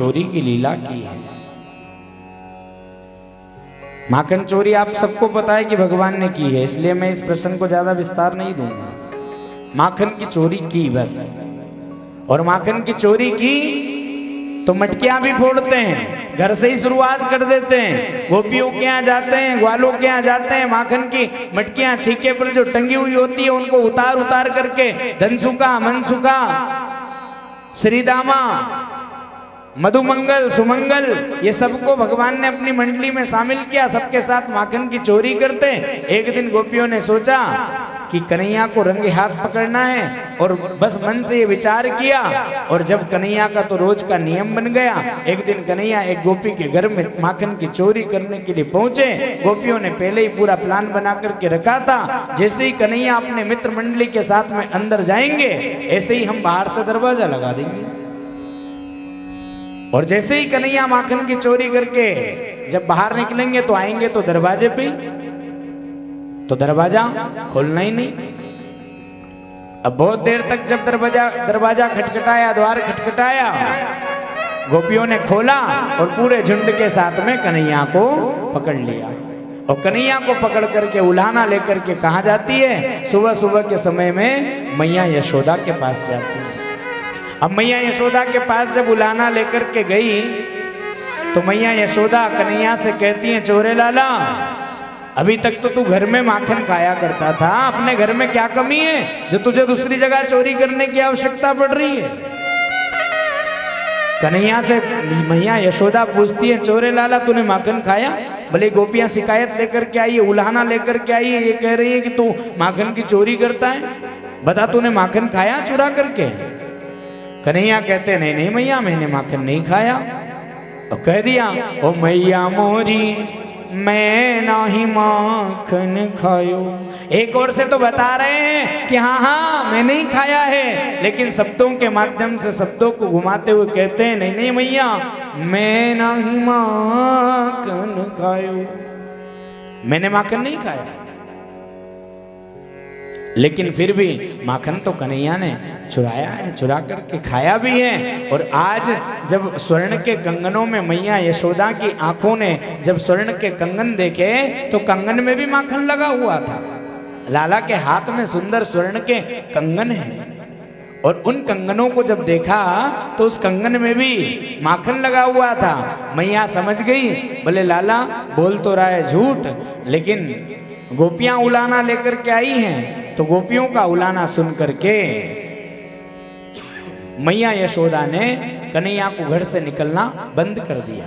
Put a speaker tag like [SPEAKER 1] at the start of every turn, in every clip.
[SPEAKER 1] चोरी की लीला की है। माखन चोरी आप सबको पता है कि भगवान ने की है, इसलिए मैं इस प्रसंग को ज्यादा विस्तार नहीं दूंगा। माखन की चोरी की बस, और माखन की चोरी की तो मटकियां भी फोड़ते हैं, घर से ही शुरुआत कर देते हैं। गोपियों के यहाँ जाते हैं, ग्वालों के यहाँ जाते हैं, माखन की मटकियां छीके पर जो टंगी हुई होती है उनको उतार उतार करके धनसुखा, मनसुखा, श्रीदामा, मधुमंगल, सुमंगल, ये सबको भगवान ने अपनी मंडली में शामिल किया। सबके साथ माखन की चोरी करते। एक दिन गोपियों ने सोचा कि कन्हैया को रंगे हाथ पकड़ना है, और बस मन से ये विचार किया। और जब कन्हैया का तो रोज का नियम बन गया, एक दिन कन्हैया एक गोपी के घर में माखन की चोरी करने के लिए पहुंचे। गोपियों ने पहले ही पूरा प्लान बना करके रखा था, जैसे ही कन्हैया अपने मित्र मंडली के साथ में अंदर जाएंगे, ऐसे ही हम बाहर से दरवाजा लगा देंगे। और जैसे ही कन्हैया माखन की चोरी करके जब बाहर निकलेंगे तो आएंगे तो दरवाजे पे, तो दरवाजा खोलना ही नहीं। अब बहुत देर तक जब दरवाजा खटखटाया, द्वार खटखटाया, गोपियों ने खोला और पूरे झुंड के साथ में कन्हैया को पकड़ लिया। और कन्हैया को पकड़ करके उल्हाना लेकर के कहाँ जाती है? सुबह सुबह के समय में मैया यशोदा के पास जाती है। अब मैया यशोदा के पास जब उलाना लेकर के गई तो मैया यशोदा कन्हैया से कहती है, चोरे लाला, अभी तक तो तू घर में माखन खाया करता था, अपने घर में क्या कमी है जो तुझे दूसरी जगह चोरी करने की आवश्यकता पड़ रही है? कन्हैया से मैया यशोदा पूछती है, चोरे लाला तूने माखन खाया? भले गोपियां शिकायत लेकर के आई है, उल्हाना लेकर के आई है, ये कह रही है कि तू माखन की चोरी करता है, बता तूने माखन खाया चुरा करके? कन्हैया कहते नहीं नहीं मैया, मैंने माखन नहीं खाया। और कह दिया, ओ मैया मोरी मैं नाही माखन खायो। एक और से तो बता रहे हैं कि हाँ हाँ मैं नहीं खाया है, लेकिन शब्दों के माध्यम से शब्दों को घुमाते हुए कहते हैं नहीं नहीं मैया, मैं नाही माखन खायो, मैंने माखन नहीं खाया। लेकिन फिर भी माखन तो कन्हैया ने चुराया है, चुरा करके खाया भी है। और आज जब स्वर्ण के कंगनों में मैया यशोदा की आंखों ने जब स्वर्ण के कंगन देखे तो कंगन में भी माखन लगा हुआ था। लाला के हाथ में सुंदर स्वर्ण के कंगन हैं, और उन कंगनों को जब देखा तो उस कंगन में भी माखन लगा हुआ था। मैया समझ गई, बोले लाला बोल तो रहा है झूठ, लेकिन गोपियां उलाना लेकर के आई हैं, तो गोपियों का उलाना सुन करके मैया यशोदा ने कन्हैया को घर से निकलना बंद कर दिया।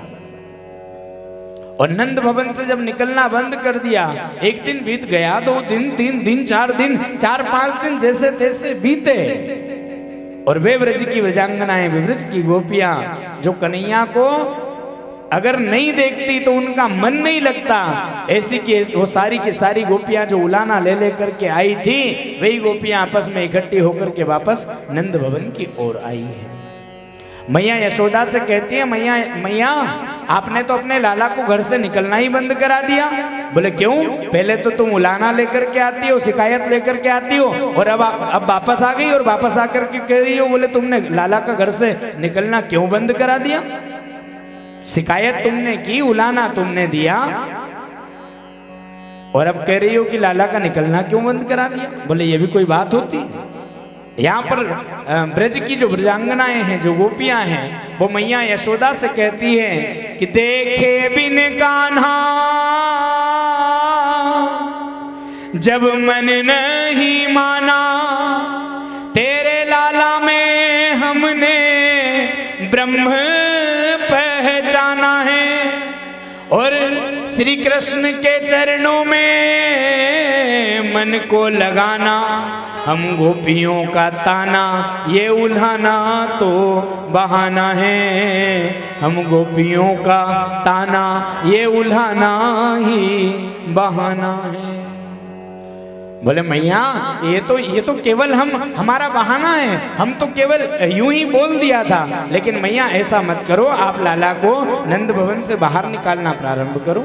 [SPEAKER 1] और नंद भवन से जब निकलना बंद कर दिया, एक दिन बीत गया, 2 दिन, 3 दिन, 4 दिन, 4-5 दिन जैसे तैसे बीते। और वे ब्रज की व्रजांगनाएं, ब्रज की गोपियां जो कन्हैया को अगर नहीं देखती तो उनका मन नहीं लगता, ऐसी कि वो सारी की सारी गोपियां जो उलाना ले ले करके आई थी, वही गोपियां आपस में इकट्ठी होकर के वापस नंद भवन की ओर आई है। मैया यशोदा से कहती है, मैया आपने तो अपने लाला को घर से निकलना ही बंद करा दिया। बोले क्यों? पहले तो तुम उलाना लेकर के आती हो, शिकायत लेकर के आती हो, और अब वापस आ गई और वापस आकर के कह रही हो, बोले तुमने लाला का घर से निकलना क्यों बंद करा दिया? शिकायत तुमने की, उलाना तुमने दिया, और अब कह रही हो कि लाला का निकलना क्यों बंद करा दिया? बोले ये भी कोई बात होती है? यहाँ पर ब्रज की जो ब्रजांगनाएं हैं, जो गोपियां हैं, वो मैया यशोदा से कहती है कि देखे बिन कान्हा जब मन नहीं माना, तेरे लाला में हमने ब्रह्म पहचाना है, और श्री कृष्ण के चरणों में मन को लगाना, हम गोपियों का ताना ये उल्हाना तो बहाना है, हम गोपियों का ताना ये उल्हाना ही बहाना है। बोले मैया ये तो केवल हमारा बहाना है, हम तो केवल यूं ही बोल दिया था, लेकिन मैया ऐसा मत करो, आप लाला को नंद भवन से बाहर निकालना प्रारंभ करो।